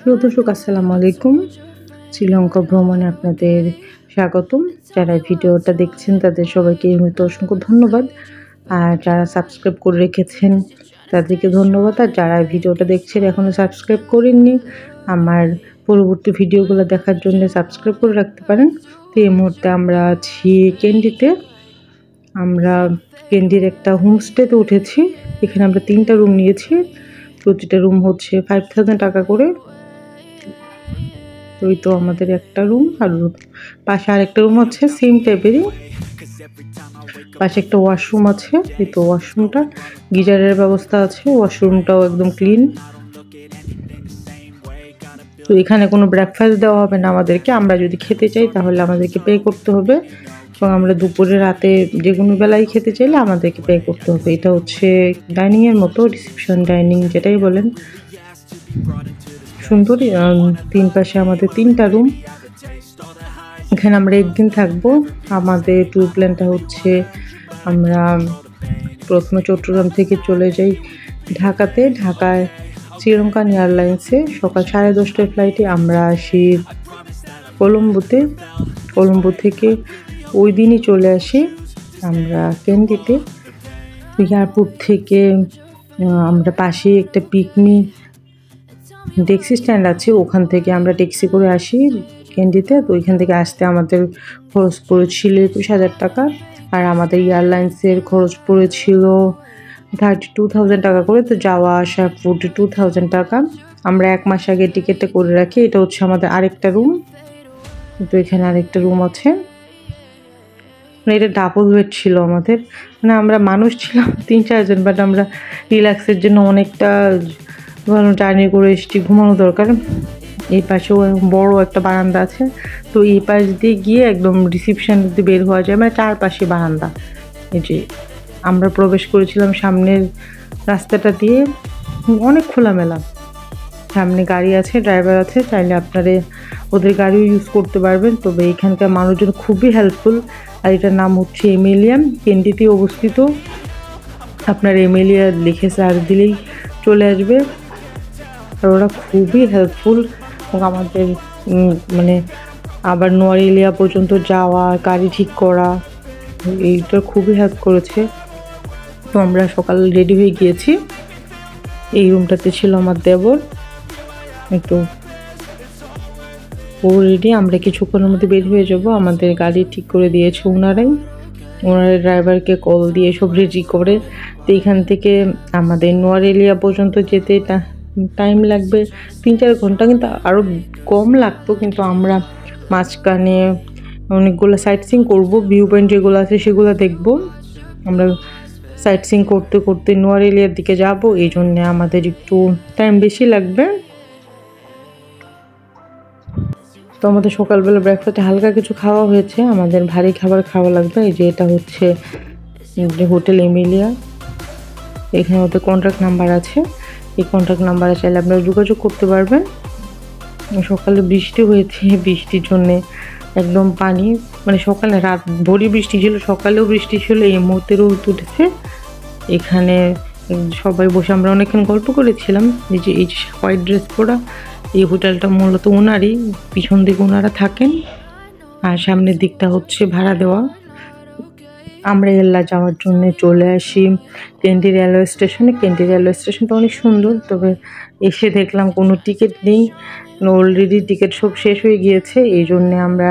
প্রিয় দর্শক, আসসালামু আলাইকুম। শ্রীলঙ্কা ভ্রমণে আপনাদের স্বাগতম। যারা ভিডিওটা দেখছেন তাদের সবাইকে এই মুহূর্তে অসংখ্য ধন্যবাদ। আর যারা সাবস্ক্রাইব করে রেখেছেন তাদেরকে ধন্যবাদ। আর যারা ভিডিওটা দেখছেন এখনও সাবস্ক্রাইব করেননি, আমার পরবর্তী ভিডিওগুলো দেখার জন্য সাবস্ক্রাইব করে রাখতে পারেন। তো এই মুহূর্তে আমরা আছি ক্যান্ডিতে। আমরা ক্যান্ডির একটা হোমস্টেতে উঠেছি। এখানে আমরা 3টা রুম নিয়েছি। প্রতিটা রুম হচ্ছে 5000 টাকা করে। তো এই তো আমাদের একটা রুম, আর পাশে আরেকটা রুম আছে সেম টাইপেরই। পাশে একটা ওয়াশরুম আছে। এই তো ওয়াশরুমটা গিজারের ব্যবস্থা আছে। ওয়াশরুমটাও একদম ক্লিন। তো এখানে কোনো ব্রেকফাস্ট দেওয়া হবে না আমাদেরকে। আমরা যদি খেতে চাই তাহলে আমাদেরকে পে করতে হবে, এবং আমরা দুপুরে রাতে যে কোনো বেলায় খেতে চাইলে আমাদেরকে পে করতে হবে। এটা হচ্ছে ডাইনিংয়ের মতো, রিসেপশন ডাইনিং যেটাই বলেন। সুন্দর। 3 পাশে আমাদের 3টা রুম। এখানে আমরা একদিন থাকবো। আমাদের ট্যুর প্ল্যানটা হচ্ছে আমরা প্রথমে চট্টগ্রাম থেকে চলে যাই ঢাকাতে। ঢাকায় শ্রীলঙ্কান এয়ারলাইন্সে সকাল 10:30টায় ফ্লাইটে আমরা আসি কলম্বোতে। কলম্বো থেকে ওই দিনই চলে আসি আমরা ক্যান্ডিতে। এয়ারপোর্ট থেকে আমরা পাশে একটা পিকনিক ট্যাক্সি স্ট্যান্ড আছে, ওখান থেকে আমরা ট্যাক্সি করে আসি ক্যান্ডিতে। তো ওইখান থেকে আসতে আমাদের খরচ পড়েছিল 21,000 টাকা। আর আমাদের এয়ারলাইন্সের খরচ পড়েছিল 32,000 টাকা করে। তো যাওয়া আসা 42,000 টাকা। আমরা 1 মাস আগে টিকিটটা করে রাখি। এটা হচ্ছে আমাদের আরেকটা রুম। তো এখানে আরেকটা রুম আছে। এটা ডাবল বেড ছিল আমাদের। মানে আমরা মানুষ ছিলাম 3-4 জন, বাট আমরা রিল্যাক্সের জন্য অনেকটা জার্নি করে এসেছি, ঘুমানো দরকার। এই পাশেও বড় একটা বারান্দা আছে। তো এই পাশ দিয়ে গিয়ে একদম রিসেপশন দিয়ে বের হওয়া যায়, মানে 4 পাশে বারান্দা। এই যে আমরা প্রবেশ করেছিলাম সামনের রাস্তাটা দিয়ে, অনেক খোলামেলা। সামনে গাড়ি আছে, ড্রাইভার আছে, চাইলে আপনারা ওদের গাড়িও ইউজ করতে পারবেন। তবে এখানকার মানুষজন খুবই হেল্পফুল। আর এটার নাম হচ্ছে এমিলিয়া, ক্যান্ডিতে অবস্থিত। আপনার এমিলিয়া লিখে সার্চ দিলেই চলে আসবে। আর ওরা খুবই হেল্পফুল। এবং আমাদের মানে আবার নোয়ারেলিয়া পর্যন্ত যাওয়া, গাড়ি ঠিক করা, এইটা খুবই হেল্প করেছে। তো আমরা সকাল রেডি হয়ে গিয়েছি। এই রুমটাতে ছিল আমার দেবর। তো ও রেডি, আমরা কিছুক্ষণের মধ্যে বের হয়ে যাব। আমাদের গাড়ি ঠিক করে দিয়েছে ওনারা ড্রাইভারকে কল দিয়ে সব রেডি করে। তো এখান থেকে আমাদের নোয়ারেলিয়া পর্যন্ত যেতে টাইম লাগবে 3-4 ঘন্টা, কিন্তু আরও কম লাগতো। কিন্তু আমরা মাঝখানে অনেকগুলো সাইট সিইং করবো, ভিউ পয়েন্ট যেগুলো আছে সেগুলো দেখব। আমরা সাইট সিইং করতে করতে নোয়ারেলিয়ার দিকে যাব, এই জন্যে আমাদের একটু টাইম বেশি লাগবে। তো আমাদের সকালবেলা ব্রেকফাস্টে হালকা কিছু খাওয়া হয়েছে। আমাদের ভারী খাবার খাওয়া লাগবে। এই যে এটা হচ্ছে হোটেল এমিলিয়া। এখানে ওদের কন্ট্যাক্ট নাম্বার আছে। এই কন্ট্যাক্ট নাম্বারে চাইলে আপনারা যোগাযোগ করতে পারবেন। সকালে বৃষ্টি হয়েছে, বৃষ্টির জন্যে একদম পানি, মানে সকালে রাত ভোরই বৃষ্টি ছিল, সকালেও বৃষ্টি ছিল, এই মুহূর্তে রোদ উঠেছে। এখানে সবাই বসে আমরা অনেকক্ষণ গল্প করেছিলাম। এই যে হোয়াইট ড্রেস পরা, এই হোটেলটা মূলত ওনারই, পিছন দিকে ওনারা থাকেন, আর সামনের দিকটা হচ্ছে ভাড়া দেওয়া। আমরা এল্লা যাওয়ার জন্য চলে আসি ক্যান্ডি রেলওয়ে স্টেশনে। ক্যান্ডি রেলওয়ে স্টেশনটা অনেক সুন্দর, তবে এসে দেখলাম কোনো টিকিট নেই। অলরেডি টিকিট সব শেষ হয়ে গিয়েছে। এই জন্যে আমরা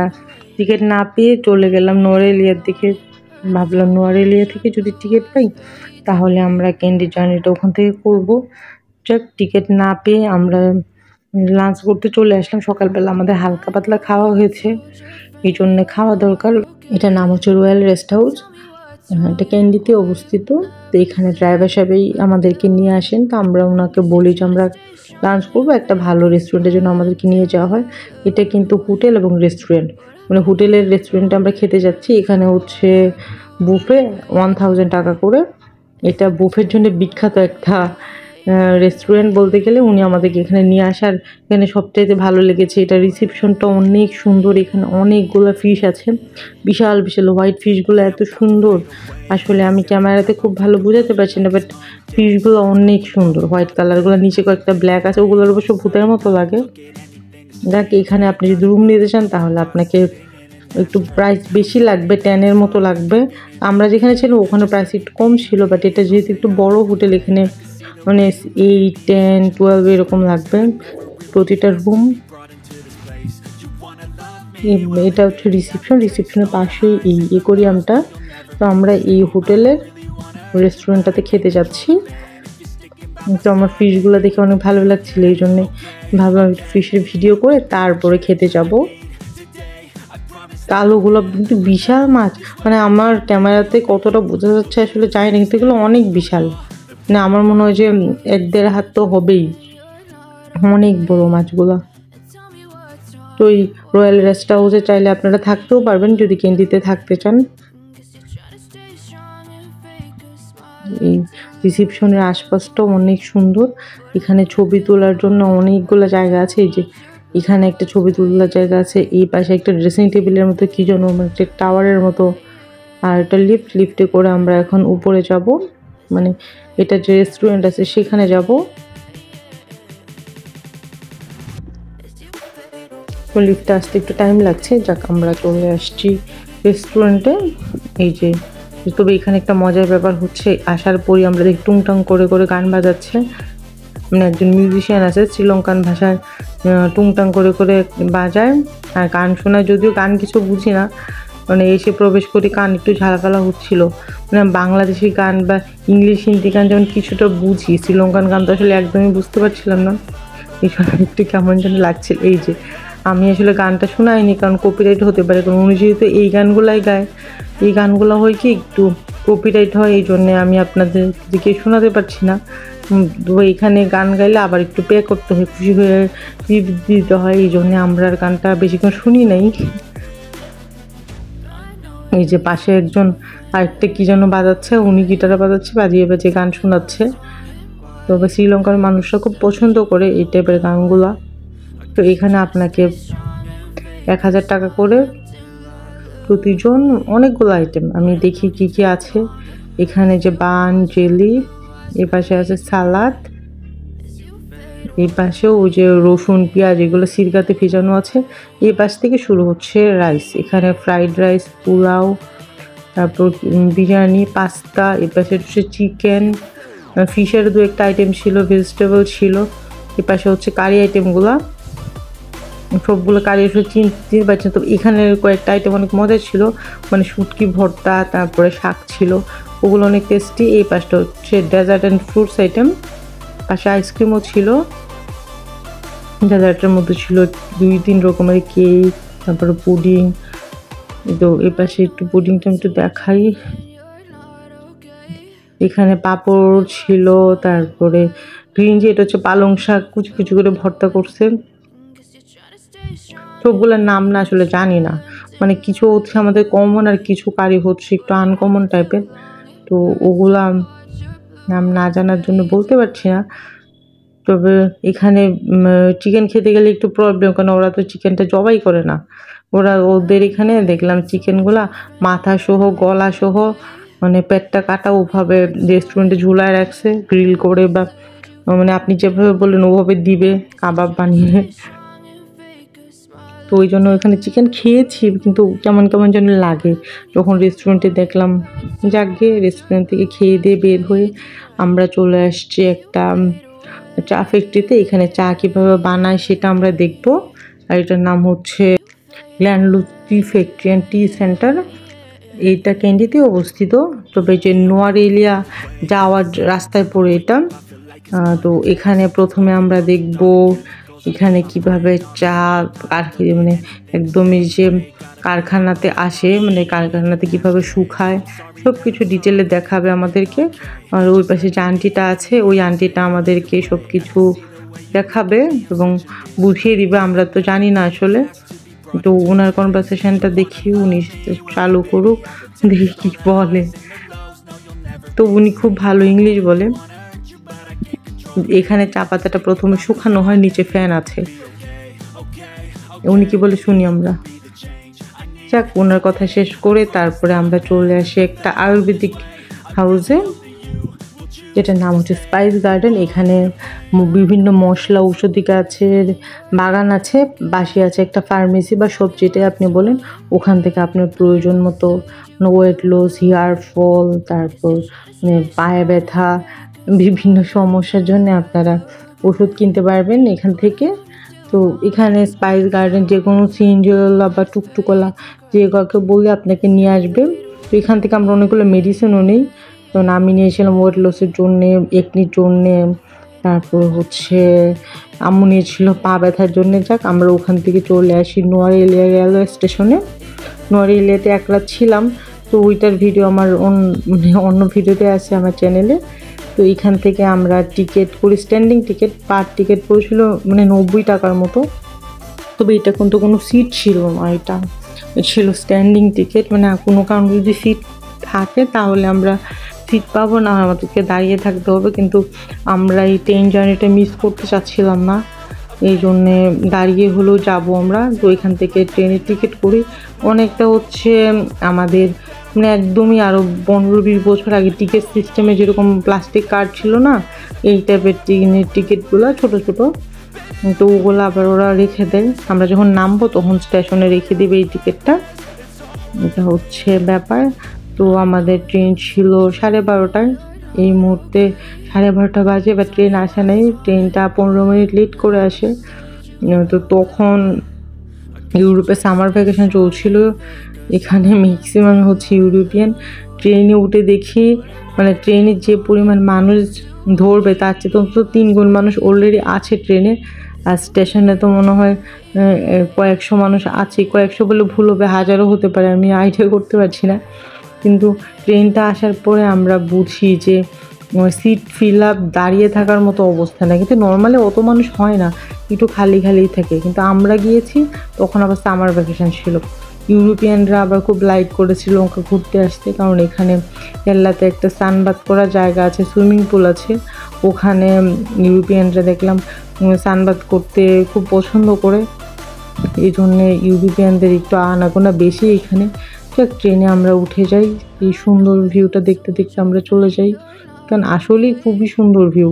টিকিট না পেয়ে চলে গেলাম নোয়ারেলিয়ার দিকে। ভাবলাম নোয়ারেলিয়া থেকে যদি টিকিট পাই তাহলে আমরা ক্যান্ডি জার্নিটা ওখান থেকে করবো। যাক, টিকিট না পেয়ে আমরা লাঞ্চ করতে চলে আসলাম। সকালবেলা আমাদের হালকা পাতলা খাওয়া হয়েছে, এই জন্যে খাওয়া দরকার। এটার নাম হচ্ছে রয়্যাল রেস্ট হাউস। এটা ক্যান্ডিতে অবস্থিত। তো এখানে ড্রাইভার সাহেবই আমাদেরকে নিয়ে আসেন। তো আমরা ওনাকে বলি যে আমরা লাঞ্চ করবো, একটা ভালো রেস্টুরেন্টের জন্য আমাদেরকে নিয়ে যাওয়া হয়। এটা কিন্তু হোটেল এবং রেস্টুরেন্ট, মানে হোটেলের রেস্টুরেন্টে আমরা খেতে যাচ্ছি। এখানে হচ্ছে বুফে 1000 টাকা করে। এটা বুফের জন্য বিখ্যাত একটা রেস্টুরেন্ট বলতে গেলে উনি আমাদেরকে এখানে নিয়ে আসার এখানে সবচাইতে ভালো লেগেছে এটা রিসেপশনটা অনেক সুন্দর। এখানে অনেকগুলো ফিশ আছে, বিশাল বিশাল হোয়াইট ফিশগুলো এত সুন্দর, আসলে আমি ক্যামেরাতে খুব ভালো বোঝাতে পারছি না, বাট ফিশগুলো অনেক সুন্দর। হোয়াইট কালারগুলো, নিচে কয়েকটা ব্ল্যাক আছে, ওগুলোর অবশ্য ভূতের মতো লাগে। দেখ এখানে আপনি যদি রুম নিতে চান তাহলে আপনাকে একটু প্রাইস বেশি লাগবে, 10-এর মতো লাগবে। আমরা যেখানে ছিলাম ওখানে প্রাইস একটু কম ছিল, বাট এটা যেহেতু একটু বড় হোটেল, এখানে মানে 8, 10, 12 এরকম লাগবে প্রতিটা রুম। এটা হচ্ছে রিসেপশনের পাশেই এই অ্যাকোয়ারিয়ামটা। তো আমরা এই হোটেলের রেস্টুরেন্টটাতে খেতে যাচ্ছি। তো আমার ফিশগুলো দেখে অনেক ভালো লাগছিল, এই জন্যে ভাবলাম একটু ফিশের ভিডিও করে তারপরে খেতে যাব। কালোগুলো কিন্তু বিশাল মাছ, মানে আমার ক্যামেরাতে কতটা বোঝা যাচ্ছে আসলে জানি না, কিন্তু এগুলো অনেক বিশাল, মানে আমার মনে হয় যে 1-1.5 হাত তো হবেই, অনেক বড় মাছগুলো। তো এই রয়্যাল রেস্ট হাউসে চাইলে আপনারা থাকতেও পারবেন যদি ক্যান্ডিতে থাকতে চান। এই রিসেপশনের আশপাশটাও অনেক সুন্দর, এখানে ছবি তোলার জন্য অনেকগুলো জায়গা আছে। এই যে এখানে একটা ছবি তোলার জায়গা আছে, এই পাশে একটা ড্রেসিং টেবিলের মতো কি যেন একটা টাওয়ারের মতো, আর একটা লিফটে করে আমরা এখন উপরে যাব, মানে এটা যে রেস্টুরেন্ট আছে সেখানে যাব। তো লিফটে আসতে একটু টাইম লাগছে, যাক আমরা চলে আসছি রেস্টুরেন্টে। এই যে তবে এখানে একটা মজার ব্যাপার হচ্ছে, আসার পরই আমরা দেখি টুংটাং করে করে গান বাজাচ্ছে, মানে একজন মিউজিশিয়ান আছে শ্রীলঙ্কান ভাষায় টুংটাং করে করে বাজায় আর গান শোনায়। যদিও গান কিছু বুঝি না, মানে এসে প্রবেশ করি কান একটু ঝালাপালা হচ্ছিল, মানে বাংলাদেশি গান বা ইংলিশ হিন্দি গান যেমন কিছুটা বুঝি, শ্রীলঙ্কান গান তো আসলে একদমই বুঝতে পারছিলাম না, এই সময় একটু কেমন যেন লাগছিল। এই যে আমি আসলে গানটা শোনাইনি কারণ কপিরাইট হতে পারে, কারণ উনি যেহেতু এই গানগুলাই গায়, এই গানগুলো হয় কি একটু কপিরাইট হয়, এই জন্যে আমি আপনাদের দিকে শোনাতে পারছি না। তো এখানে গান গাইলে আবার একটু পে করতে হয়, খুশি হয়ে দিতে হয়, এই জন্যে আমরা আর গানটা বেশিক্ষণ শুনি নাই। এই যে পাশে একজন আরেকটা কি যেন বাজাচ্ছে, উনি গিটার বাজাচ্ছে, বাজিয়ে বাজিয়ে গান শোনাচ্ছে। তবে শ্রীলঙ্কার মানুষরা খুব পছন্দ করে এই টাইপের গানগুলা। তো এখানে আপনাকে 1000 টাকা করে প্রতিজন, অনেকগুলো আইটেম আমি দেখি কি কি আছে এখানে, যে বান, জেলি, এ পাশে আছে সালাদ, এই পাশেও ওই যে রসুন পেঁয়াজ এগুলো সিরকাতে ভেজানো আছে। এই পাশ থেকে শুরু হচ্ছে রাইস, এখানে ফ্রাইড রাইস, পোলাও, তারপর বিরিয়ানি, পাস্তা, এই পাশে হচ্ছে চিকেন, ফিশের 2-1টা আইটেম ছিল, ভেজিটেবল ছিল। এই পাশে হচ্ছে কারি আইটেমগুলো, সবগুলো কারি আসলে চিনতে পারছি না। তো এখানের কয়েকটা আইটেম অনেক মজা ছিল, মানে শুটকি ভর্তা, তারপরে শাক ছিল, ওগুলো অনেক টেস্টি। এই পাশটা হচ্ছে ডেজার্ট অ্যান্ড ফ্রুটস আইটেম, পাশে আইসক্রিমও ছিল, ডেজার্টের মধ্যে ছিল 2-3 রকমের কেক, তারপরে পুডিং। তো এই পাশে একটু পুডিংটা একটু দেখাই, এখানে পাঁপড় ছিল, তারপরে গ্রিন, যে এটা হচ্ছে পালং শাক কুচি কুচি করে ভর্তা করছে। সবগুলোর নাম না আসলে জানি না, মানে কিছু হচ্ছে আমাদের কমন আর কিছু কারি হচ্ছে একটু আনকমন টাইপের, তো ওগুলা নাম না জানার জন্য বলতে পারছি না। তবে এখানে চিকেন খেতে গেলে একটু প্রবলেম, কারণ ওরা তো চিকেনটা জবাই করে না, ওদের এখানে দেখলাম চিকেনগুলা মাথা সহ গলা সহ, মানে পেটটা কাটা ওভাবে রেস্টুরেন্টে ঝুলায় রাখছে গ্রিল করে, বা মানে আপনি যেভাবে বললেন ওভাবে দিবে কাবাব বানিয়ে। তো ওই জন্য এখানে চিকেন খেয়েছি, কিন্তু কেমন কেমন যেন লাগে যখন রেস্টুরেন্টে দেখলাম। যাক গিয়ে রেস্টুরেন্ট থেকে খেয়ে দিয়ে বের হয়ে আমরা চলে আসছি একটা চা ফ্যাক্টরিতে, এখানে চা কীভাবে বানায় সেটা আমরা দেখব। আর এটার নাম হচ্ছে Glenloch tea factory and tea centre, এইটা ক্যান্ডিতে অবস্থিত। তবে যে নোয়ারেলিয়া যাওয়ার রাস্তায় পড়ে এটা। তো এখানে প্রথমে আমরা দেখব এখানে কিভাবে চা মানে একদমই যে কারখানাতে আসে, মানে কারখানাতে কিভাবে শুকায় সব কিছু ডিটেলে দেখাবে আমাদেরকে। আর ওই পাশে যে আন্টিটা আছে, ওই আন্টিটা আমাদেরকে সব কিছু দেখাবে এবং বুঝিয়ে দিবে, আমরা তো জানি না আসলে। তো ওনার কনভারসেশনটা দেখি, উনি চালু করুক, দেখি কী বলে। তো উনি খুব ভালো ইংলিশ বলে। এখানে চা পাতাটা প্রথমে শুকানো হয়, নিচে ফ্যান আছে। উনি কি বলে শুনি আমরা। যাক, ওনার কথা শেষ করে তারপরে আমরা চলে আসি একটা আয়ুর্বেদিক হাউসে, যেটার নাম হচ্ছে স্পাইস গার্ডেন। এখানে বিভিন্ন মশলা, ঔষধি গাছের বাগান আছে, বাসি আছে একটা ফার্মেসি বা সব যেটাই আপনি বলেন, ওখান থেকে আপনার প্রয়োজন মতো ওয়েট লস, হেয়ার ফল, তারপর পায়ে ব্যথা, বিভিন্ন সমস্যার জন্য আপনারা ওষুধ কিনতে পারবেন এখান থেকে। তো এখানে স্পাইস গার্ডেন যে কোনো সিনজেলা বা টুকটুকলা যে কাউকে বললে আপনাকে নিয়ে আসবে। তো এখান থেকে আমরা অনেকগুলো মেডিসিনও নিই। তো আমি নিয়েছিলাম ওয়েট লসের জন্যে, একনির জন্যে, তারপর হচ্ছে আম্মু নিয়েছিল পা ব্যথার জন্যে। যাক, আমরা ওখান থেকে চলে আসি নোয়ারিলিয়া রেলওয়ে স্টেশনে। নোয়ারিলিয়াতে এক রাত ছিলাম, তো ওইটার ভিডিও আমার অন্য ভিডিওতে আছে আমার চ্যানেলে। তো এইখান থেকে আমরা টিকিট করি, স্ট্যান্ডিং টিকিট, পার টিকিট পড়েছিল 90 টাকার মতো। তবে এটা কিন্তু কোনো সিট ছিল না, এটা ছিল স্ট্যান্ডিং টিকিট। কোনো কারণ যদি সিট থাকে তাহলে আমরা সিট পাবো না, আমাদেরকে দাঁড়িয়ে থাকতে হবে। কিন্তু আমরা এই ট্রেন জার্নিটা মিস করতে চাচ্ছিলাম না, এই জন্যে দাঁড়িয়ে হলেও যাবো আমরা। তো এখান থেকে ট্রেনের টিকিট করি। অনেকটা হচ্ছে আমাদের একদমই আরও 15-20 বছর আগে টিকিট সিস্টেমে যেরকম প্লাস্টিক কার্ড ছিল না, এই টাইপের ট্রেনের টিকিটগুলো ছোটো ছোটো। তো ওগুলো আবার ওরা রেখে দেয়, আমরা যখন নামবো তখন স্টেশনে রেখে দেবে এই টিকিটটা। এটা হচ্ছে ব্যাপার। তো আমাদের ট্রেন ছিল 12:30টায়, এই মুহূর্তে 12:30 বাজে, বা ট্রেন আসে নাই, ট্রেনটা 15 মিনিট লেট করে আসে। তো তখন ইউরোপে সামার ভ্যাকেশন চলছিল, এখানে ম্যাক্সিমাম হচ্ছে ইউরোপিয়ান। ট্রেনে উঠে দেখি ট্রেনে যে পরিমাণ মানুষ ধরবে তার চেয়ে তো 3 গুণ মানুষ অলরেডি আছে ট্রেনে। আর স্টেশনে তো মনে হয় কয়েকশো মানুষ আছে, কয়েকশো বলে ভুল হবে, হাজারও হতে পারে, আমি আইডিয়া করতে পারছি না। কিন্তু ট্রেনটা আসার পরে আমরা বুঝি যে সিট ফিল আপ, দাঁড়িয়ে থাকার মতো অবস্থা না। কিন্তু নর্মালি অত মানুষ হয় না, একটু খালি খালিই থাকে। কিন্তু আমরা গিয়েছি তখন আবার সামার ভ্যাকেশন ছিল। ইউরোপিয়ানরা আবার খুব লাইক করেছিল ওকে ঘুরতে আসতে, কারণ এখানে কেল্লাতে একটা সানবাথ করার জায়গা আছে, সুইমিং পুল আছে। ওখানে ইউরোপিয়ানরা দেখলাম সানবাথ করতে খুব পছন্দ করে, এই জন্যে ইউরোপিয়ানদের একটু আনাগোনা বেশি এখানে। ট্রেনে আমরা উঠে যাই, এই সুন্দর ভিউটা দেখতে দেখতে আমরা চলে যাই, কারণ আসলেই খুবই সুন্দর ভিউ।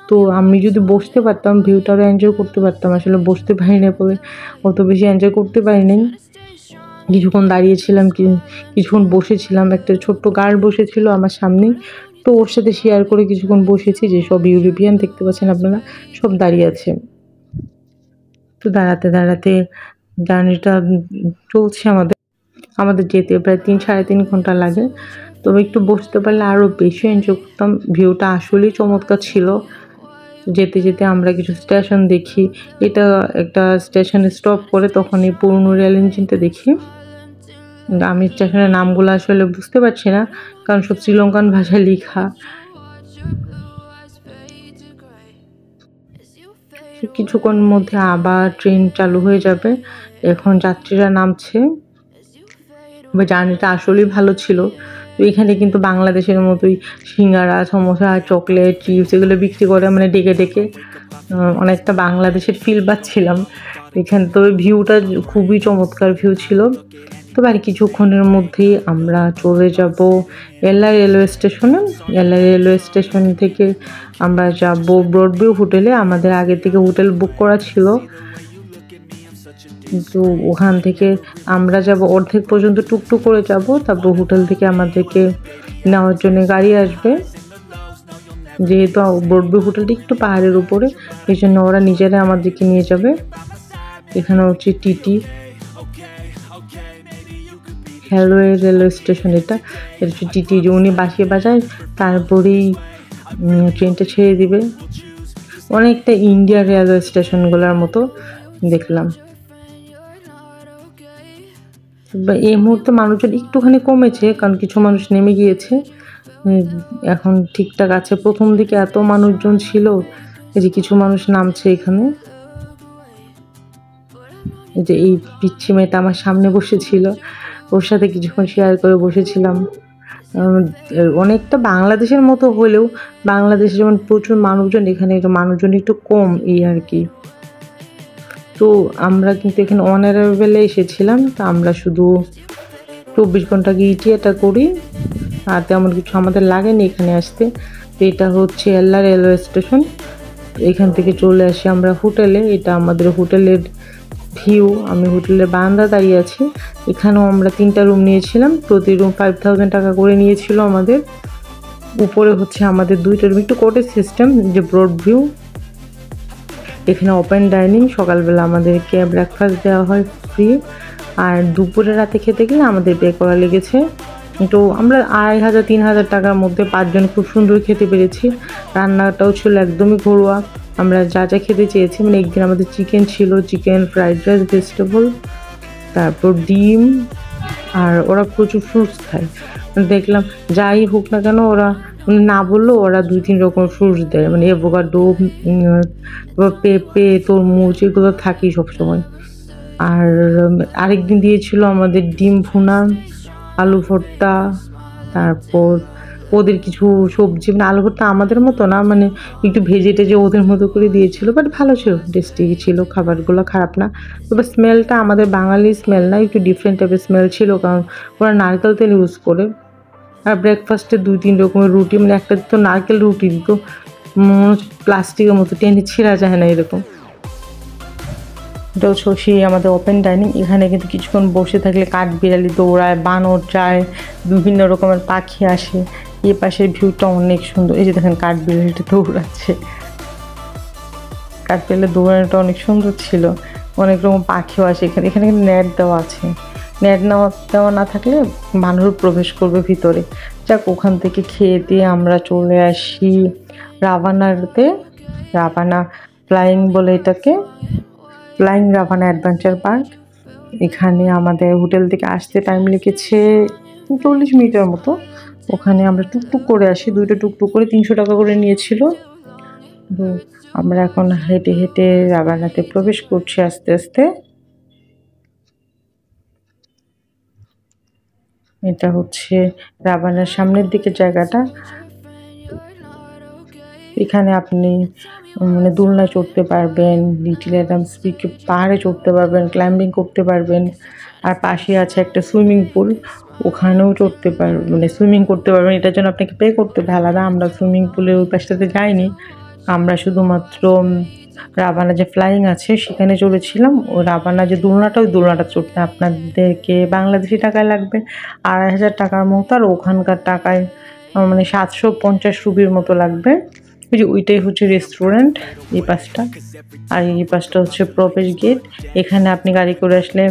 তো আমি যদি বসতে পারতাম ভিউটারও এনজয় করতে পারতাম, আসলে বসতে পারি না বলে অত বেশি এনজয় করতে পারিনি। কিছুক্ষণ দাঁড়িয়েছিলাম, কিছুক্ষণ বসেছিলাম, একটা ছোট্ট গার্ড বসেছিল আমার সামনেই, তো ওর সাথে শেয়ার করে কিছুক্ষণ বসেছি। যে সব ইউরোপিয়ান দেখতে পাচ্ছেন আপনারা, সব দাঁড়িয়ে আছে। তো দাঁড়াতে দাঁড়াতে জার্নিটা চলছে আমাদের যেতে প্রায় 3-3.5 ঘন্টা লাগে। তবে একটু বসতে পারলে আরও বেশি এনজয় করতাম, ভিউটা আসলেই চমৎকার ছিল। যেতে যেতে আমরা কিছু স্টেশন দেখি, এটা একটা স্টেশনে স্টপ করে তখন এই পুরনো রেল ইঞ্জিনটা দেখি। আমি স্টেশনের নামগুলো আসলে বুঝতে পারছি না, কারণ সব শ্রীলঙ্কান ভাষায় লেখা। কিছুক্ষণ মধ্যে আবার ট্রেন চালু হয়ে যাবে, এখন যাত্রীরা নামছে। জার্নিটা আসলেই ভালো ছিল। তো এখানে কিন্তু বাংলাদেশের মতোই সিঙ্গারা, সমোসা, চকলেট, চিপস এগুলো বিক্রি করে, ডেকে ডেকে অনেকটা বাংলাদেশের ফিল পাচ্ছিলাম এখানে। তো ভিউটা খুবই চমৎকার ভিউ ছিল। তো আর কিছুক্ষণের মধ্যেই আমরা চলে যাব এল্লা রেলওয়ে স্টেশনে। এল্লা রেলওয়ে স্টেশন থেকে আমরা যাব ব্রডভিউ হোটেলে, আমাদের আগে থেকে হোটেল বুক করা ছিল। তো ওখান থেকে আমরা যাব, অর্ধেক পর্যন্ত টুকটুক করে যাব, তারপর হোটেল থেকে আমাদেরকে নেওয়ার জন্য গাড়ি আসবে। যেহেতু ব্রডভিউ হোটেলটা একটু পাহাড়ের উপরে, এই জন্য ওরা নিজেরা আমাদেরকে নিয়ে যাবে। এখানে হচ্ছে টিটি রেলওয়ে স্টেশন, এটা হচ্ছে টিটি, যে উনি বাঁশিয়ে বাজায়, তারপরেই ট্রেনটা ছেড়ে দিবে। অনেকটা ইন্ডিয়ার রেলওয়ে স্টেশনগুলোর মতো দেখলাম। এই মুহূর্তে মানুষজন একটুখানি কমেছে, কারণ কিছু মানুষ নেমে গিয়েছে, এখন ঠিকঠাক আছে। প্রথম দিকে এত মানুষজন ছিল, এই যে কিছু মানুষ নামছে এখানে। যে এই পিচ্ছি মেয়েটা আমার সামনে বসেছিল, ওর সাথে কিছুক্ষণ শেয়ার করে বসেছিলাম। অনেকটা বাংলাদেশের মতো হলেও বাংলাদেশে যেমন প্রচুর মানুষজন, এখানে একটু মানুষজন একটু কম এই আর কি। তো আমরা কিন্তু এখানে অনারেবলে এসেছিলাম, তো আমরা শুধু 24 ঘন্টা গিয়ে এটা করি, আর তেমন কিছু আমাদের লাগেনি এখানে আসতে। তো এটা হচ্ছে এল্লা রেলওয়ে স্টেশন। এখান থেকে চলে আসি আমরা হোটেলে। এটা আমাদের হোটেলের ভিউ। আমি হোটেলের বারান্দা দাঁড়িয়ে আছি। এখানেও আমরা 3টা রুম নিয়েছিলাম, প্রতি রুম 5000 টাকা করে নিয়েছিল আমাদের। উপরে হচ্ছে আমাদের 2টা রুম, একটু কটেজ সিস্টেম, যে ব্রড ভিউ। এখানে ওপেন ডাইনিং, সকালবেলা আমাদেরকে ব্রেকফাস্ট দেওয়া হয় ফ্রি, আর দুপুরে রাতে খেতে গেলে আমাদের পে করা লেগেছে। তো আমরা 2500-3000 টাকার মধ্যে 5 জন খুব সুন্দর খেতে পেরেছি। রান্নাটাও ছিল একদমই ঘরোয়া, আমরা যা যা খেতে চেয়েছি। মানে একদিন আমাদের চিকেন ছিল, চিকেন ফ্রাইড রাইস, ভেজিটেবল, তারপর ডিম, আর ওরা প্রচুর ফ্রুটস খায়। দেখলাম যাই হোক না কেন ওরা না বললেও ওরা 2-3 রকমের ফ্রুটস দেয়, মানে অ্যাভোকাডো, পেঁপে, তরমুজ, এগুলো থাকেই সবসময়। আর আরেকদিন দিয়েছিল আমাদের ডিম ভুনা, আলু ভর্তা, তারপর ওদের কিছু সবজি, মানে আলু ভর্তা আমাদের মতো না, মানে একটু ভেজে টেজে ওদের মতো করে দিয়েছিল, বাট ভালো ছিল, টেস্টি ছিল, খাবারগুলো খারাপ না। তবে স্মেলটা আমাদের বাঙালি স্মেল না, একটু ডিফারেন্ট টাইপের স্মেল ছিল, কারণ ওরা নারকেল তেল ইউজ করে। আর ব্রেকফাস্টে 2-3 রকমের রুটি, মানে একটা তো নারকেল রুটি দিত, প্লাস্টিকের মতো টেনে ছিঁড়া যায় না এরকম। এটা হচ্ছে সেই আমাদের ওপেন ডাইনিং। এখানে কিন্তু কিছুক্ষণ বসে থাকলে কাঠবিড়ালি দৌড়ায়, বানর যায়, বিভিন্ন রকমের পাখি আসে। এই পাশের ভিউটা অনেক সুন্দর, এই যে দেখেন কাঠবিড়ালিটা দৌড়াচ্ছে। কাঠবিড়ালি দৌড়ানোটা অনেক সুন্দর ছিল। অনেক রকম পাখিও আসে এখানে। এখানে কিন্তু নেট দেওয়া আছে, নেট দেওয়া না থাকলে মানুষ প্রবেশ করবে ভিতরে। যাক, ওখান থেকে খেয়ে দিয়ে আমরা চলে আসি রাভানাতে। রাভানা ফ্লাইং বলে এটাকে, ফ্লাইং রাভানা অ্যাডভেঞ্চার পার্ক। এখানে আমাদের হোটেল থেকে আসতে টাইম লেগেছে 40 মিনিটের মতো। ওখানে আমরা টুকটুক করে আসি, 2টা টুকটুক করে 300 টাকা করে নিয়েছিল। তো আমরা এখন হেঁটে হেঁটে রাভানাতে প্রবেশ করছি আস্তে আস্তে। এটা হচ্ছে রাভানার সামনের দিকে জায়গাটা। এখানে আপনি মানে দোলনায় চড়তে পারবেন, লিটল অ্যাডামস পিকে পাহাড়ে চড়তে পারবেন, ক্লাইম্বিং করতে পারবেন। আর পাশে আছে একটা সুইমিং পুল, ওখানেও চড়তে পারবেন, মানে সুইমিং করতে পারবেন। এটার জন্য আপনাকে পে করতে হবে আলাদা। আমরা সুইমিং পুলের ওই পাশটাতে যাইনি, আমরা শুধুমাত্র রাভানা যে ফ্লাইং আছে সেখানে চড়েছিলাম। ও রাভানা যে দোলনাটা, ওই দোলনাটা চড়তে আপনাদেরকে বাংলাদেশি টাকায় লাগবে 2500 টাকার মতো, আর ওখানকার টাকায় মানে 750 রুপির মতো লাগবে। ওই যে ওইটাই হচ্ছে রেস্টুরেন্ট, এই পাশটা। আর এই পাশটা হচ্ছে প্রবেশ গেট। এখানে আপনি গাড়ি করে আসলে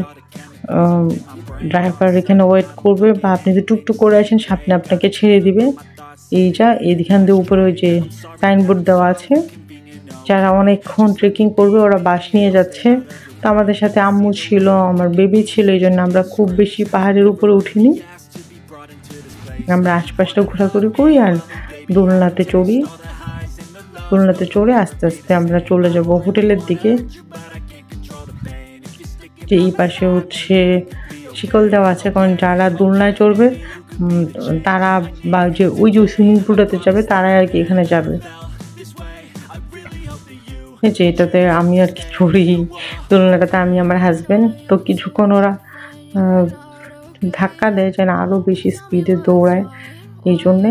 ড্রাইভার এখানে ওয়েট করবে, বা আপনি যদি টুকটুক করে আসেন সামনে আপনাকে ছেড়ে দিবে। এইখান দিয়ে উপরে ওই যে সাইনবোর্ড দেওয়া আছে, যারা অনেকক্ষণ ট্রেকিং করবে ওরা বাস নিয়ে যাচ্ছে। তো আমাদের সাথে আম্মু ছিল, আমার বেবি ছিল, এই জন্য আমরা খুব বেশি পাহাড়ের উপরে উঠিনি। আমরা আশপাশটা ঘোরাঘুরি করি আর দোলনাতে চড়ি। দোলনাতে চড়ে আস্তে আস্তে আমরা চলে যাব হোটেলের দিকে। যে এই পাশে হচ্ছে শিকল দেওয়া আছে, কারণ যারা দোলনায় চড়বে তারা, বা যে ওই যে সুইমিং পুলটাতে যাবে তারাই আর কি এখানে যাবে। যে এটাতে আমি আর কি চড়ি, দোলনাটাতে আমি আমার হাজব্যান্ড। তো কিছুক্ষণ ওরা ধাক্কা দেয় যেন আরও বেশি স্পিডে দৌড়ায়। এই জন্যে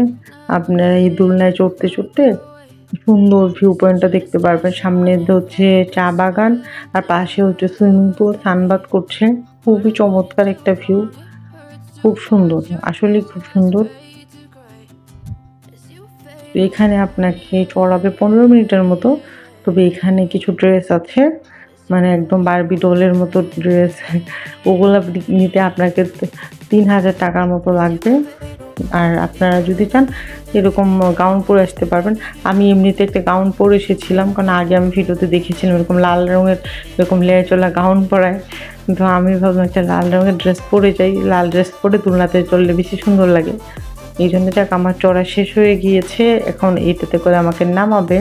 আপনারা এই দোলনায় চড়তে চড়তে সুন্দর ভিউ পয়েন্টটা দেখতে পারবেন। সামনে হচ্ছে চা বাগান, আর পাশে হচ্ছে সুইমিং পুল, সানবাথ করছে। খুবই চমৎকার একটা ভিউ, খুব সুন্দর, আসলে খুব সুন্দর। এখানে আপনাকে চড়াবে 15 মিনিটের মতো। তবে এখানে কিছু ড্রেস আছে, মানে একদম বারবি ডলের মতো ড্রেস, ওগুলো নিতে আপনাকে 3000 টাকার মতো লাগবে। আর আপনারা যদি চান এরকম গাউন পরে আসতে পারবেন। আমি এমনিতে একটা গাউন পরে এসেছিলাম, কারণ আগে আমি ভিডিওতে দেখেছিলাম এরকম লাল রঙের এরকম লেয়ারচলা গাউন পরায়। তো আমি ভাবলাম একটা লাল রঙের ড্রেস পরে যাই, লাল ড্রেস পরে দোলনাতে চললে বেশি সুন্দর লাগে। এই জন্য যাক, আমার চড়া শেষ হয়ে গিয়েছে, এখন এইটাতে করে আমাকে নামাবে।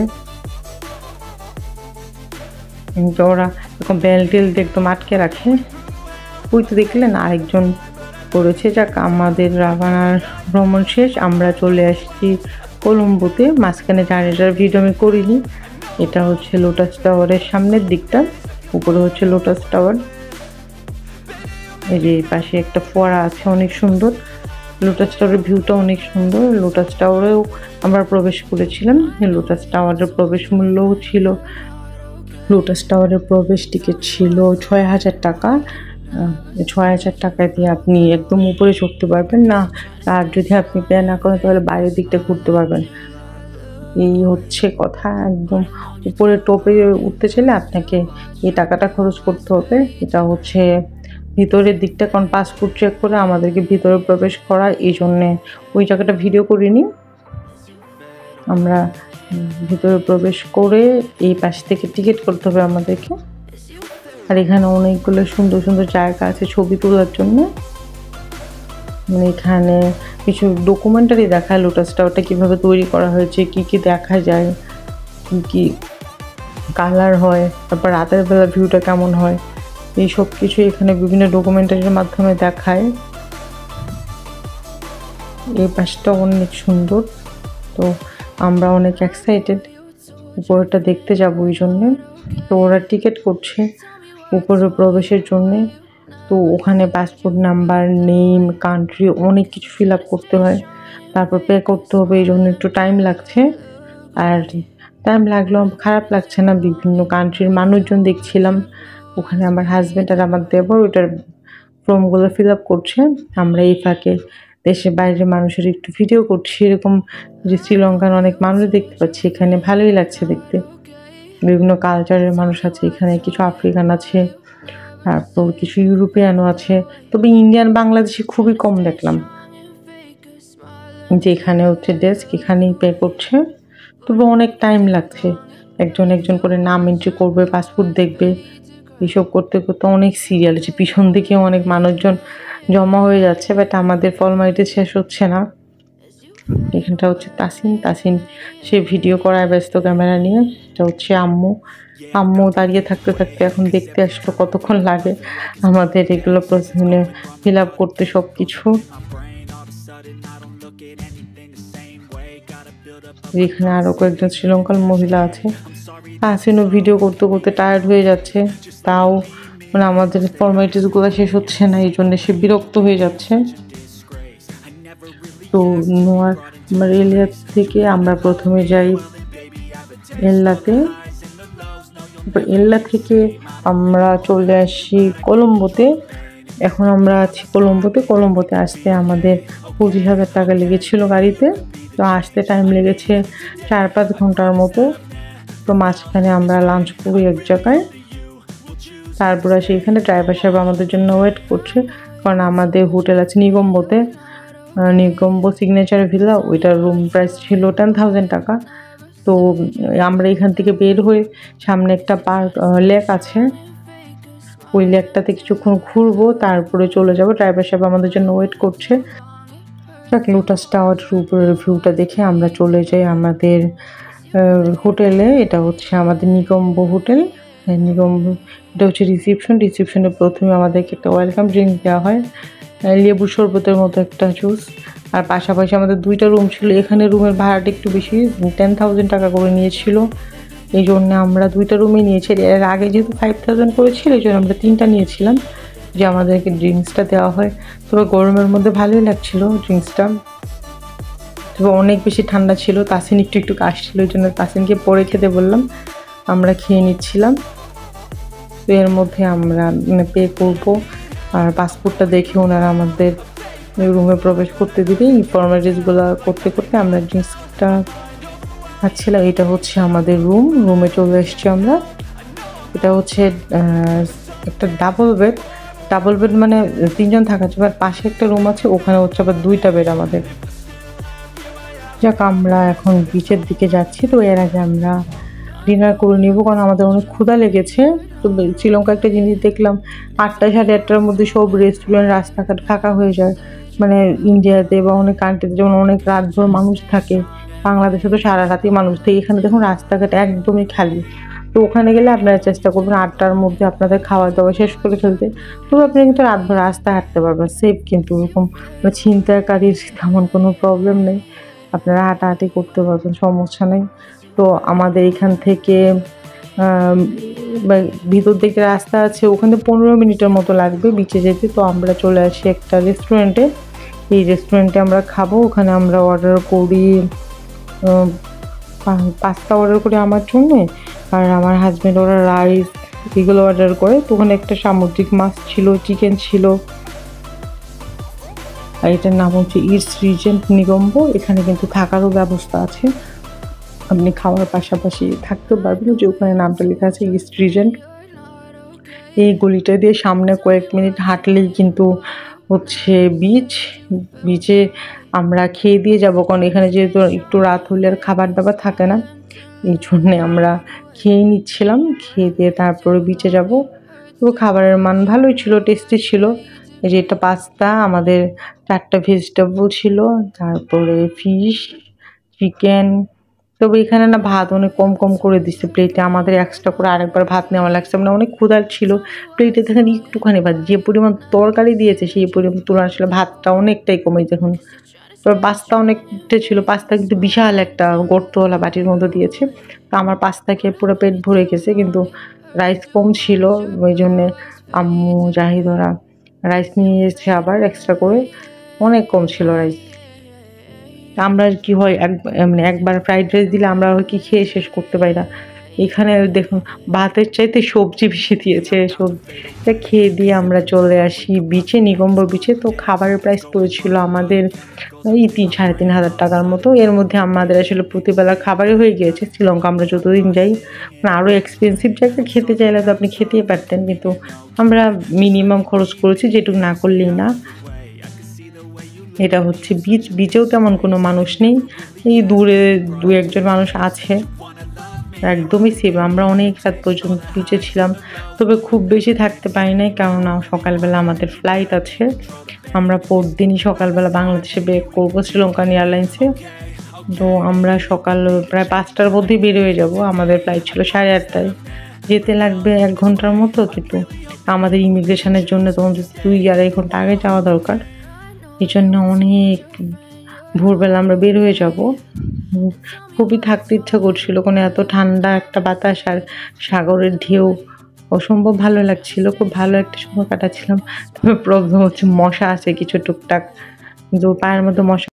ওরা এরকম বেল টেল একদম আটকে রাখে। ওই তো দেখলেন আরেকজন করেছে। যাক, আমাদের রাভানার ভ্রমণ শেষ, আমরা চলে আসছি কলম্বোতে। মাঝখানে জার্নিটার ভিডিও আমি করিনি। এটা হচ্ছে লোটাস টাওয়ারের সামনের দিকটা, উপরে হচ্ছে লোটাস টাওয়ার। এই যে পাশে একটা ফোয়ারা আছে, অনেক সুন্দর। লোটাস টাওয়ারের ভিউটা অনেক সুন্দর। লোটাস টাওয়ারেও আমরা প্রবেশ করেছিলাম। লোটাস টাওয়ারের প্রবেশ মূল্যও ছিল, লোটাস টাওয়ারের প্রবেশ টিকিট ছিল ৬,০০০ টাকা। ৬,০০০ টাকা দিয়ে আপনি একদম উপরে চড়তে পারবেন না, আর যদি আপনি পে না করেন তাহলে বাইরের দিকটা ঘুরতে পারবেন। এই হচ্ছে কথা। একদম উপরে টপে উঠতে চাইলে আপনাকে এই টাকাটা খরচ করতে হবে। এটা হচ্ছে ভিতরের দিকটা, কারণ পাসপোর্ট চেক করে আমাদেরকে ভিতরে প্রবেশ করা, এই জন্যে ওই জায়গাটা ভিডিও করিনি। আমরা ভিতরে প্রবেশ করে এই পাশ থেকে টিকিট করতে হবে আমাদেরকে। আর এখানে অনেকগুলো সুন্দর সুন্দর জায়গা আছে ছবি তোলার জন্য। মানে এখানে কিছু ডকুমেন্টারি দেখায় লোটাস টাওয়ারটা কীভাবে তৈরি করা হয়েছে, কি কি দেখা যায়, কি কি কালার হয়, তারপর রাতের বেলা ভিউটা কেমন হয়, এই সব কিছু এখানে বিভিন্ন ডকুমেন্টারির মাধ্যমে দেখায়। এই পাশটা অনেক সুন্দর, তো আমরা অনেক এক্সাইটেড উপরেটা দেখতে যাবো ওই জন্যে। তো ওরা টিকিট করছে উপরে প্রবেশের জন্যে। তো ওখানে পাসপোর্ট নাম্বার, নেম, কান্ট্রি অনেক কিছু ফিল আপ করতে হয়, তারপর পে করতে হবে, এই জন্য একটু টাইম লাগছে। আর টাইম লাগলেও খারাপ লাগছে না, বিভিন্ন কান্ট্রির মানুষজন দেখছিলাম। ওখানে আমার হাজব্যান্ড আর আমার দেবর ওইটার ফর্মগুলো ফিল আপ করছে। আমরা এই ফাঁকে দেশের বাইরের মানুষের একটু ভিডিও করছি। এরকম যে শ্রীলঙ্কার অনেক মানুষ দেখতে পাচ্ছি এখানে, ভালোই লাগছে দেখতে। বিভিন্ন কালচারের মানুষ আছে এখানে, কিছু আফ্রিকান আছে, তারপর কিছু ইউরোপিয়ানও আছে। তবে ইন্ডিয়ান বাংলাদেশি খুবই কম দেখলাম। যে এখানে হচ্ছে ডেস্ক, এখানেই পে করছে। তবে অনেক টাইম লাগছে, একজন একজন করে নাম এন্ট্রি করবে, পাসপোর্ট দেখবে, এইসব করতে করতে অনেক সিরিয়াল আছে। পিছন দিকেও অনেক মানুষজন জমা হয়ে যাচ্ছে, বাট আমাদের ফর্মালিটি শেষ হচ্ছে না। এখানটা হচ্ছে তাসিন সে ভিডিও করায় ব্যস্ত ক্যামেরা নিয়ে। এটা হচ্ছে আম্মু দাঁড়িয়ে থাকতে থাকতে এখন দেখতে আসলো কতক্ষণ লাগে আমাদের এগুলো প্রশ্নে ফিল আপ করতে সব কিছু। এখানে আরও কয়েকজন শ্রীলঙ্কান মহিলা আছে। তাসিনও ভিডিও করতে করতে টায়ার্ড হয়ে যাচ্ছে, তাও মানে আমাদের ফর্মালিটিসগুলো শেষ হচ্ছে না, এই জন্য সে বিরক্ত হয়ে যাচ্ছে। তো নোয়ার এলিয়া থেকে আমরা প্রথমে যাই এল্লাতে, এল্লা থেকে আমরা চলে আসি কলম্বোতে। এখন আমরা আছি কলম্বোতে আসতে আমাদের 25,000 টাকা লেগেছিল গাড়িতে। তো আসতে টাইম লেগেছে 4-5 ঘন্টার মতো। তো মাঝখানে আমরা লাঞ্চ করি এক জায়গায়, তারপর আসি এখানে। ড্রাইভার সাহেব আমাদের জন্য ওয়েট করছে, কারণ আমাদের হোটেল আছে নিগম্বো সিগনেচার ভিলা, ওইটার রুম প্রাইস ছিল 10,000 টাকা। তো আমরা এখান থেকে বের হয়ে সামনে একটা পার্ক লেক আছে, ওই লেকটাতে কিছুক্ষণ ঘুরবো, তারপরে চলে যাব। ড্রাইভার সাহেব আমাদের জন্য ওয়েট করছে। লোটাস টাওয়ার উপরের ভিউটা দেখে আমরা চলে যাই আমাদের হোটেলে। এটা হচ্ছে আমাদের নিগম্বো হোটেল। নিগম্বো এটা হচ্ছে রিসিপশনে প্রথমে আমাদেরকে একটা ওয়েলকাম ড্রিঙ্ক দেওয়া হয়, লেবু শরবতের মতো একটা জুস। আর পাশাপাশি আমাদের 2টা রুম ছিল। এখানে রুমের ভাড়াটা একটু বেশি, 10,000 টাকা করে নিয়েছিল, এই জন্য আমরা 2টা রুমই নিয়েছি। এর আগে যেহেতু 5,000 করেছিল, এই জন্য আমরা 3টা নিয়েছিলাম, যে আমাদেরকে ড্রিঙ্কসটা দেওয়া হয়। তবে গরমের মধ্যে ভালোই লাগছিল ড্রিঙ্কসটা, তবে অনেক বেশি ঠান্ডা ছিল। তাসিন একটু কাশছিল, ওই জন্য তাসিনকে পরে খেতে বললাম, আমরা খেয়ে নিচ্ছিলাম। তো এর মধ্যে আমরা পে করবো, আর পাসপোর্টটা দেখে ওনারা আমাদের রুমে প্রবেশ করতে দিবে। এই ফর্মালিটিসগুলো করতে করতে আমরা ড্রিঙ্কসটা খাচ্ছিলাম। এটা হচ্ছে আমাদের রুমে চলে এসছি আমরা। এটা হচ্ছে একটা ডাবল বেড, মানে 3জন থাকা যাবে। আর পাশে একটা রুম আছে, ওখানে হচ্ছে আবার 2টা বেড আমাদের। যাক, আমরা এখন বিচের দিকে যাচ্ছি। তো এর আগে আমরা ডিনার করে নিব, কারণ আমাদের অনেক ক্ষুধা লেগেছে। তো শ্রীলঙ্কা একটা জিনিস দেখলাম, 8টা 8:30টার মধ্যে সব রেস্টুরেন্ট রাস্তাঘাট ফাঁকা হয়ে যায়। মানে ইন্ডিয়াতে বা অনেক কান্ট্রিতে যেমন অনেক রাতভর মানুষ থাকে, বাংলাদেশে তো সারা রাতেই মানুষ থাকে, এখানে দেখুন রাস্তাঘাট একদমই খালি। তো ওখানে গেলে আপনারা চেষ্টা করবেন 8টার মধ্যে আপনাদের খাওয়া দাওয়া শেষ করে ফেলতে। তবে আপনারা কিন্তু রাতভর রাস্তায় হাঁটতে পারবেন, সেফ কিন্তু ওরকম ছিনতাইকারীর তেমন কোনো প্রবলেম নেই, আপনারা হাঁটাহাঁটি করতে পারবেন, সমস্যা নেই। তো আমাদের এখান থেকে ভিতর দিকে রাস্তা আছে, ওখানে 15 মিনিটের মতো লাগবে বিচে যেতে। তো আমরা চলে আসি একটা রেস্টুরেন্টে, এই রেস্টুরেন্টে আমরা খাবো। ওখানে আমরা অর্ডার করি পাস্তা অর্ডার করি আমার জন্যে, আর আমার হাজব্যান্ড ওরা রাইস এগুলো অর্ডার করে। তো ওখানে একটা সামুদ্রিক মাছ ছিল, চিকেন ছিল, আর এটার নাম হচ্ছে ইস্ট রিজেন্ট নিগম্বো। এখানে কিন্তু থাকারও ব্যবস্থা আছে, আপনি খাওয়ার পাশাপাশি থাকতেও পারবেন, যে ওখানে নামটা লেখা আছে ইস্ট রিজেন্ট। এই গলিটা দিয়ে সামনে কয়েক মিনিট হাঁটলেই কিন্তু হচ্ছে বিচে আমরা খেয়ে দিয়ে যাবো, কারণ এখানে যেহেতু একটু রাত হলে আর খাবার দাবার থাকে না, এই জন্যে আমরা খেয়ে নিচ্ছিলাম, খেয়ে দিয়ে তারপরে বিচে যাব। তো খাবারের মান ভালোই ছিল, টেস্টি ছিল। এই যে এটা পাস্তা, আমাদের 4টা ভেজিটেবল ছিল, তারপরে ফিশ, চিকেন। তবে এখানে না ভাত অনেক কম করে দিচ্ছে প্লেটে, আমাদের এক্সট্রা করে আরেকবার ভাত নেওয়া লাগছে, মানে অনেক ক্ষুধার ছিল। প্লেটে দেখেন একটুখানি ভাত, যে পরিমাণ তরকারি দিয়েছে সেই পরিমাণ তুলনা আসলে ভাতটা অনেকটাই কমে। দেখুন তবে পাস্তা অনেকটা ছিল, পাস্তা কিন্তু বিশাল একটা গর্তওয়ালা বাটির মতো দিয়েছে। তো আমার পাস্তা খেয়ে পুরো পেট ভরে গেছে, কিন্তু রাইস কম ছিল, ওই জন্যে আম্মু জাহিদ ওরা রাইস নিয়ে এসেছে আবার এক্সট্রা করে, অনেক কম ছিল রাইস। আমরা কি হয় মানে একবার ফ্রাইড রাইস দিলে আমরা কি খেয়ে শেষ করতে পারি না, এখানে দেখুন ভাতের চাইতে সবজি বেশি দিয়েছে। সবজিটা খেয়ে দিয়ে আমরা চলে আসি বিচে, নিগম্বর বিচে। তো খাবারের প্রাইস পড়েছিল আমাদের এই 3,500 টাকার মতো। এর মধ্যে আমাদের আসলে প্রতিবেলা খাবারই হয়ে গিয়েছে। শ্রীলঙ্কা আমরা যতদিন যাই, মানে আরও এক্সপেন্সিভ জায়গা খেতে চাইলে তো আপনি খেতেই পারতেন, কিন্তু আমরা মিনিমাম খরচ করেছি, যেটুকু না করলেই না। এটা হচ্ছে বিচেও তেমন কোনো মানুষ নেই, এই দূরে 2-1 জন মানুষ আছে, একদমই সেফ। আমরা অনেক রাত পর্যন্ত বিচে ছিলাম, তবে খুব বেশি থাকতে পারি নাই, কেননা সকালবেলা আমাদের ফ্লাইট আছে। আমরা পরদিনই সকালবেলা বাংলাদেশে ব্যাক করবো শ্রীলঙ্কান এয়ারলাইন্সে। তো আমরা সকাল প্রায় 5টার মধ্যেই বের হয়ে যাব, আমাদের ফ্লাইট ছিল 8:30টায়, যেতে লাগবে 1 ঘন্টার মতো। কিন্তু আমাদের ইমিগ্রেশনের জন্য তখন 2-2.5 ঘন্টা আগে যাওয়া দরকার, এই জন্য অনেক ভোরবেলা আমরা বের হয়ে যাব। খুবই থাকতে ইচ্ছা করছিল, কোনো এত ঠান্ডা একটা বাতাস আর সাগরের ঢেউ, অসম্ভব ভালো লাগছিল, খুব ভালো একটা সময় কাটাচ্ছিলাম। তবে প্রবলেম হচ্ছে মশা আছে কিছু টুকটাক, কিন্তু পায়ের মধ্যে মশা